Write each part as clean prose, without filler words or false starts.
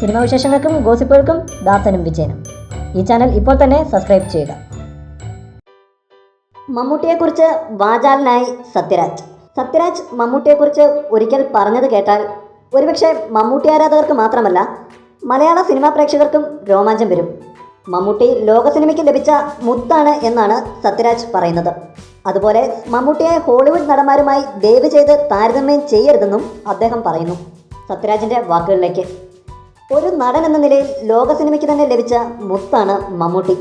Cinema വിശേഷങ്ങൾക്കും ഗോസിപ്പുകൾക്കും ദാസനും വിജയനും. ഈ channel ഇപ്പോൾ തന്നെ സബ്സ്ക്രൈബ് ചെയ്യുക. മമ്മൂട്ടിയെക്കുറിച്ച് വാചാലനായി സത്യരാജ് മമ്മൂട്ടിയെക്കുറിച്ച് ഒരിക്കൽ പറഞ്ഞത് കേട്ടാൽ ഒരുപക്ഷെ മമ്മൂട്ടി ആരാധകർക്ക് മാത്രമല്ല മലയാള സിനിമാ പ്രേക്ഷകർക്കും രോമാഞ്ചം വരും. മമ്മൂട്ടി ലോക സിനിമയ്ക്ക് ലഭിച്ച മുത്താണ് എന്നാണ് സത്യരാജ് പറയുന്നത്. അതുപോലെ മമ്മൂട്ടിയെ ഹോളിവുഡ് നടന്മാരുമായി ദയവ് ചെയ്ത് താരതമ്യം ചെയ്യരുതെന്നും അദ്ദേഹം പറയുന്നു. സത്യരാജിൻ്റെ വാക്കുകളിലേക്ക്, ഒരു നടൻ എന്ന നിലയിൽ ലോക സിനിമയ്ക്ക് തന്നെ ലഭിച്ച മുത്താണ് മമ്മൂട്ടി.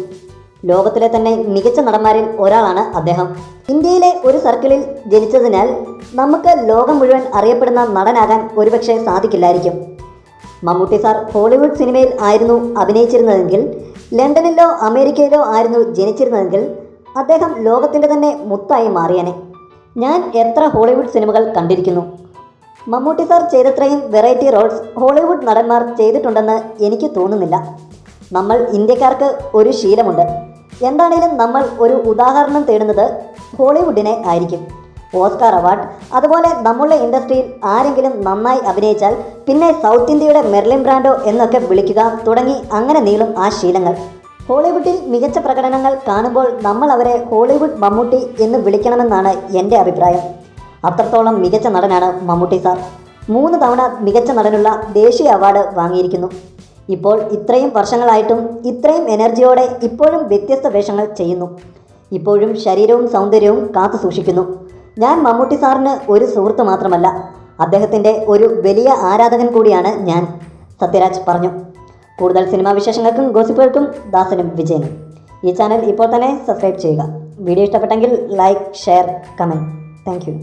ലോകത്തിലെ തന്നെ മികച്ച നടന്മാരിൽ ഒരാളാണ് അദ്ദേഹം. ഇന്ത്യയിലെ ഒരു സർക്കിളിൽ ജനിച്ചതിനാൽ നമുക്ക് ലോകം മുഴുവൻ അറിയപ്പെടുന്ന നടനാകാൻ ഒരുപക്ഷെ സാധിക്കില്ലായിരിക്കും. മമ്മൂട്ടി സാർ ഹോളിവുഡ് സിനിമയിൽ ആയിരുന്നു അഭിനയിച്ചിരുന്നതെങ്കിൽ, ലണ്ടനിലോ അമേരിക്കയിലോ ആയിരുന്നു ജനിച്ചിരുന്നതെങ്കിൽ അദ്ദേഹം ലോകത്തിൻ്റെ തന്നെ മുത്തായി മാറിയനെ. ഞാൻ എത്ര ഹോളിവുഡ് സിനിമകൾ കണ്ടിരിക്കുന്നു. മമ്മൂട്ടി സാർ ചെയ്തത്രയും വെറൈറ്റി റോൾസ് ഹോളിവുഡ് നടന്മാർ ചെയ്തിട്ടുണ്ടെന്ന് എനിക്ക് തോന്നുന്നില്ല. നമ്മൾ ഇന്ത്യക്കാർക്ക് ഒരു ശീലമുണ്ട്. എന്താണേലും നമ്മൾ ഒരു ഉദാഹരണം തേടുന്നത് ഹോളിവുഡിനെ ആയിരിക്കും. ഓസ്കാർ അവാർഡ്, അതുപോലെ നമ്മളുടെ ഇൻഡസ്ട്രിയിൽ ആരെങ്കിലും നന്നായി അഭിനയിച്ചാൽ പിന്നെ സൗത്ത് ഇന്ത്യയുടെ മെർലിൻ ബ്രാൻഡോ എന്നൊക്കെ വിളിക്കുക തുടങ്ങി അങ്ങനെ നീളും ആ ശീലങ്ങൾ. ഹോളിവുഡിൽ മികച്ച പ്രകടനങ്ങൾ കാണുമ്പോൾ നമ്മൾ അവരെ ഹോളിവുഡ് മമ്മൂട്ടി എന്ന് വിളിക്കണമെന്നാണ് എൻ്റെ അഭിപ്രായം. അത്രത്തോളം മികച്ച നടനാണ് മമ്മൂട്ടി സാർ. 3 തവണ മികച്ച നടനുള്ള ദേശീയ അവാർഡ് വാങ്ങിയിരിക്കുന്നു. ഇപ്പോൾ ഇത്രയും വർഷങ്ങളായിട്ടും ഇത്രയും എനർജിയോടെ ഇപ്പോഴും വ്യത്യസ്ത വേഷങ്ങൾ ചെയ്യുന്നു. ഇപ്പോഴും ശരീരവും സൗന്ദര്യവും കാത്തു സൂക്ഷിക്കുന്നു. ഞാൻ മമ്മൂട്ടി സാറിന് ഒരു സുഹൃത്ത് മാത്രമല്ല, അദ്ദേഹത്തിൻ്റെ ഒരു വലിയ ആരാധകൻ കൂടിയാണ് ഞാൻ, സത്യരാജ് പറഞ്ഞു. കൂടുതൽ സിനിമാ വിശേഷങ്ങൾക്കും ഗോസിപ്പുകൾക്കും ദാസനും വിജയനും. ഈ ചാനൽ ഇപ്പോൾ തന്നെ സബ്സ്ക്രൈബ് ചെയ്യുക. വീഡിയോ ഇഷ്ടപ്പെട്ടെങ്കിൽ like, share, comment. Thank you.